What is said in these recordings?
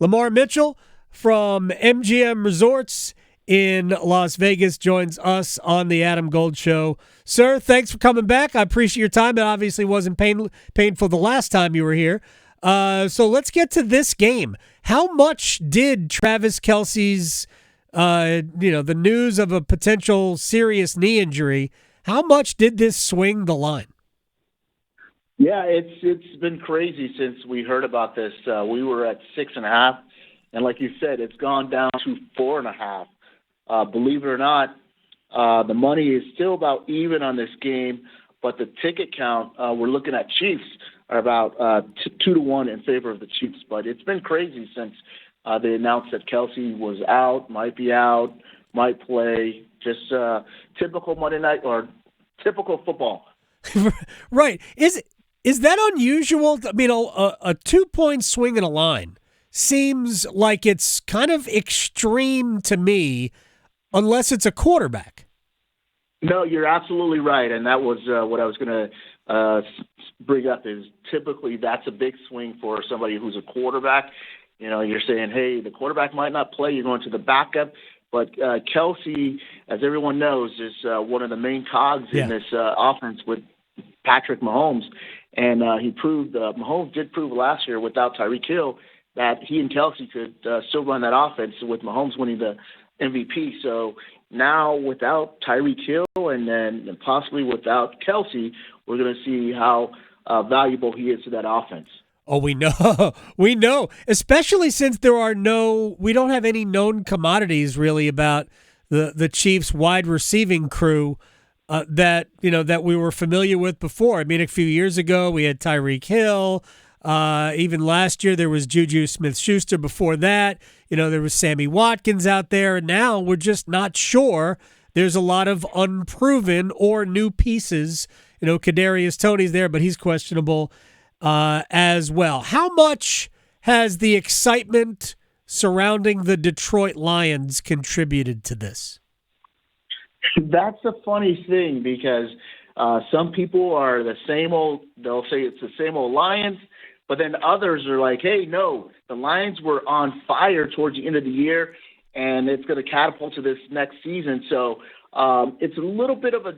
Lamarr Mitchell from MGM Resorts in Las Vegas joins us on the Adam Gold Show. Sir, thanks for coming back. I appreciate your time. It obviously wasn't painful the last time you were here. So let's get to this game. How much did Travis Kelce's, the news of a potential serious knee injury, how much did this swing the line? Yeah, it's been crazy since we heard about this. We were at 6.5, and like you said, it's gone down to 4.5. Believe it or not, the money is still about even on this game, but the ticket count, we're looking at Chiefs are about 2-1 in favor of the Chiefs. But it's been crazy since they announced that Kelce was out, might be out, might play. Just typical Monday night or typical football. Right. Is that unusual? I mean, a 2-point swing in a line seems like it's kind of extreme to me, unless it's a quarterback. No, you're absolutely right, and that was what I was going to bring up. Is typically that's a big swing for somebody who's a quarterback. You know, you're saying, hey, the quarterback might not play. You're going to the backup. But Kelce, as everyone knows, is one of the main cogs in this offense with Patrick Mahomes. And Mahomes did prove last year without Tyreek Hill that he and Kelce could still run that offense with Mahomes winning the MVP. So now without Tyreek Hill and then possibly without Kelce, we're going to see how valuable he is to that offense. Oh, we know, especially since we don't have any known commodities really about the Chiefs wide receiving crew that we were familiar with before. I mean, a few years ago we had Tyreek Hill. Even last year there was Juju Smith-Schuster. Before that, there was Sammy Watkins out there. And now we're just not sure. There's a lot of unproven or new pieces. Kadarius Toney's there, but he's questionable as well. How much has the excitement surrounding the Detroit Lions contributed to this? That's a funny thing because some people are the same old, they'll say it's the same old Lions, but then others are like, hey, no, the Lions were on fire towards the end of the year, and it's going to catapult to this next season. So it's a little bit of a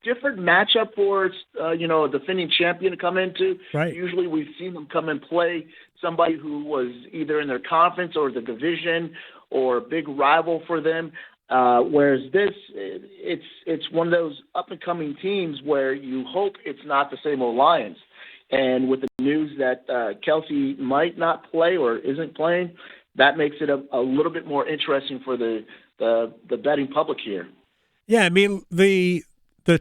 different matchup for a defending champion to come into. Right. Usually we've seen them come and play somebody who was either in their conference or the division or a big rival for them. Whereas this, it's one of those up-and-coming teams where you hope it's not the same old Lions. And with the news that Kelce might not play or isn't playing, that makes it a little bit more interesting for the betting public here. Yeah, I mean, the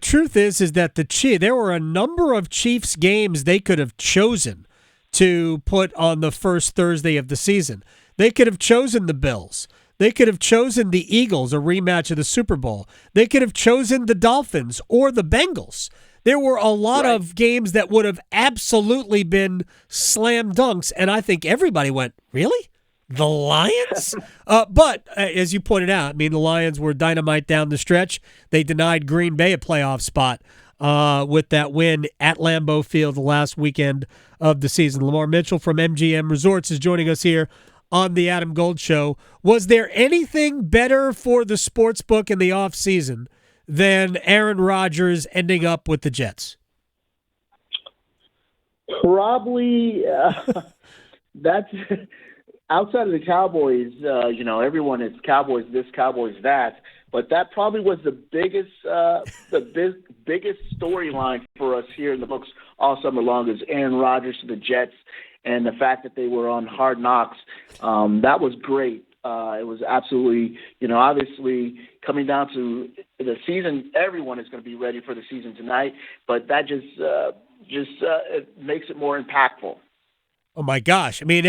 truth is that there were a number of Chiefs games they could have chosen to put on the first Thursday of the season. They could have chosen the Bills. They could have chosen the Eagles, a rematch of the Super Bowl. They could have chosen the Dolphins or the Bengals. There were a lot of games that would have absolutely been slam dunks, and I think everybody went, really? The Lions? But as you pointed out, I mean, the Lions were dynamite down the stretch. They denied Green Bay a playoff spot with that win at Lambeau Field the last weekend of the season. Lamarr Mitchell from MGM Resorts is joining us here on the Adam Gold Show. Was there anything better for the sportsbook in the offseason than Aaron Rodgers ending up with the Jets? Probably. That's outside of the Cowboys. Everyone is Cowboys this, Cowboys that. But that probably was the biggest storyline for us here in the books all summer long is Aaron Rodgers to the Jets. And the fact that they were on Hard Knocks, that was great. It was absolutely, obviously coming down to the season, everyone is going to be ready for the season tonight. But that just it makes it more impactful. Oh my gosh! I mean,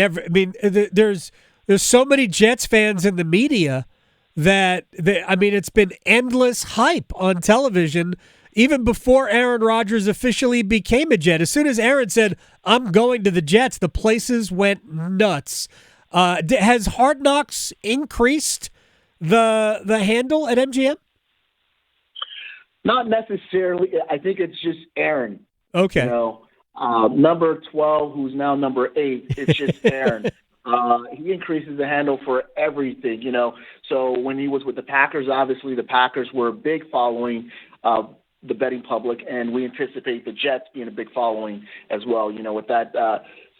there's so many Jets fans in the media that it's been endless hype on television. Even before Aaron Rodgers officially became a Jet, as soon as Aaron said, I'm going to the Jets, the places went nuts. Has Hard Knocks increased the handle at MGM? Not necessarily. I think it's just Aaron. Okay. Number 12, who's now number 8. It's just Aaron. He increases the handle for everything, you know. So when he was with the Packers, obviously the Packers were a big following of the betting public, and we anticipate the Jets being a big following as well, you know, with that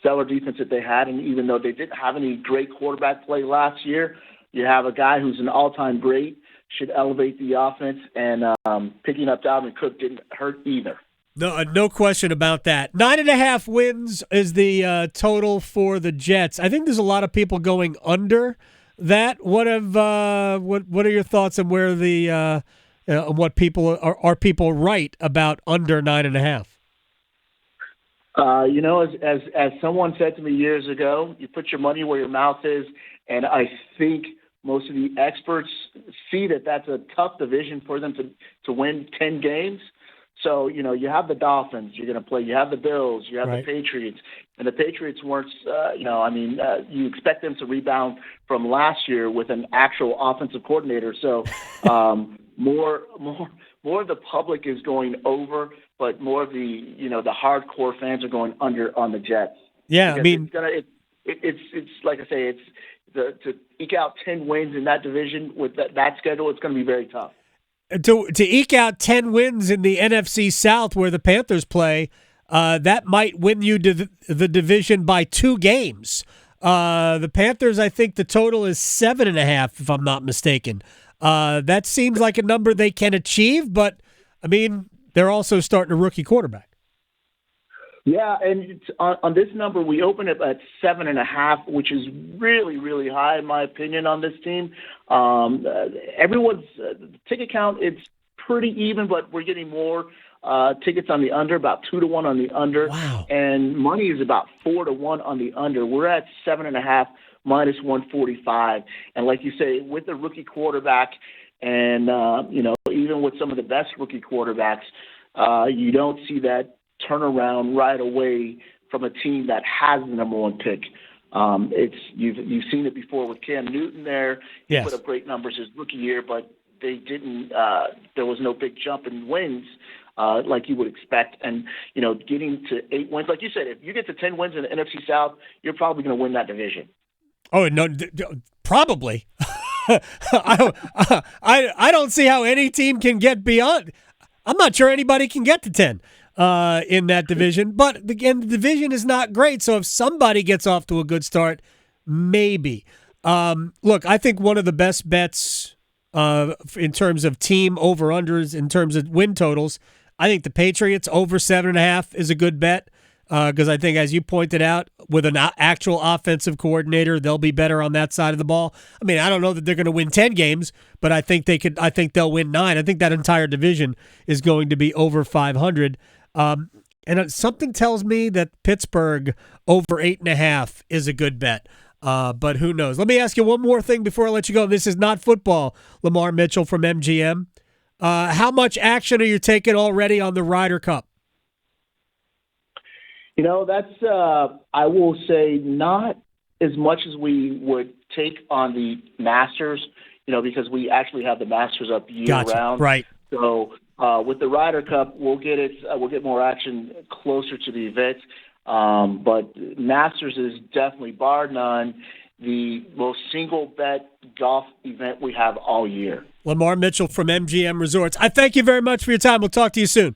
stellar defense that they had. And even though they didn't have any great quarterback play last year, you have a guy who's an all-time great, should elevate the offense, and picking up Dalvin Cook didn't hurt either. No question about that. 9.5 wins is the total for the Jets. I think there's a lot of people going under that. What are your thoughts on where the what people are people right about under 9.5? You know, as someone said to me years ago, you put your money where your mouth is, and I think most of the experts see that that's a tough division for them to win 10 games. So, you know, you have the Dolphins you're going to play. You have the Bills. You have right. the Patriots. And the Patriots weren't, you expect them to rebound from last year with an actual offensive coordinator. So more of the public is going over, but more of the, you know, the hardcore fans are going under on the Jets. Yeah, because I mean, it's like I say, to eke out 10 wins in that division with that schedule, it's going to be very tough. To eke out 10 wins in the NFC South where the Panthers play, that might win you the division by 2 games. The Panthers, I think the total is 7.5, if I'm not mistaken. That seems like a number they can achieve, but, I mean, they're also starting a rookie quarterback. Yeah, and on this number, we open it at 7.5, which is really, really high in my opinion on this team. Everyone's ticket count, it's pretty even, but we're getting more tickets on the under, about 2-1 on the under. Wow. And money is about 4-1 on the under. We're at 7.5 minus 145. And like you say, with the rookie quarterback and, even with some of the best rookie quarterbacks, you don't see that turnaround right away from a team that has the number 1 pick. You've seen it before with Cam Newton there. He yes. put up great numbers his rookie year, but they didn't. There was no big jump in wins like you would expect. And getting to 8 wins, like you said, if you get to 10 wins in the NFC South, you're probably going to win that division. Oh no, probably. I don't see how any team can get beyond. I'm not sure anybody can get to 10. In that division. But, again, the division is not great, so if somebody gets off to a good start, maybe. Look, I think one of the best bets in terms of team over-unders, in terms of win totals, I think the Patriots over 7.5 is a good bet because I think, as you pointed out, with an actual offensive coordinator, they'll be better on that side of the ball. I mean, I don't know that they're going to win 10 games, but I think they'll win 9. I think that entire division is going to be over 500. And something tells me that Pittsburgh over 8.5 is a good bet. But who knows? Let me ask you one more thing before I let you go. This is not football. Lamarr Mitchell from MGM. How much action are you taking already on the Ryder Cup? That's I will say not as much as we would take on the Masters, because we actually have the Masters up year-round. Right. So with the Ryder Cup, we'll get more action closer to the event. But Masters is definitely, bar none, the most single bet golf event we have all year. Lamarr Mitchell from MGM Resorts. I thank you very much for your time. We'll talk to you soon.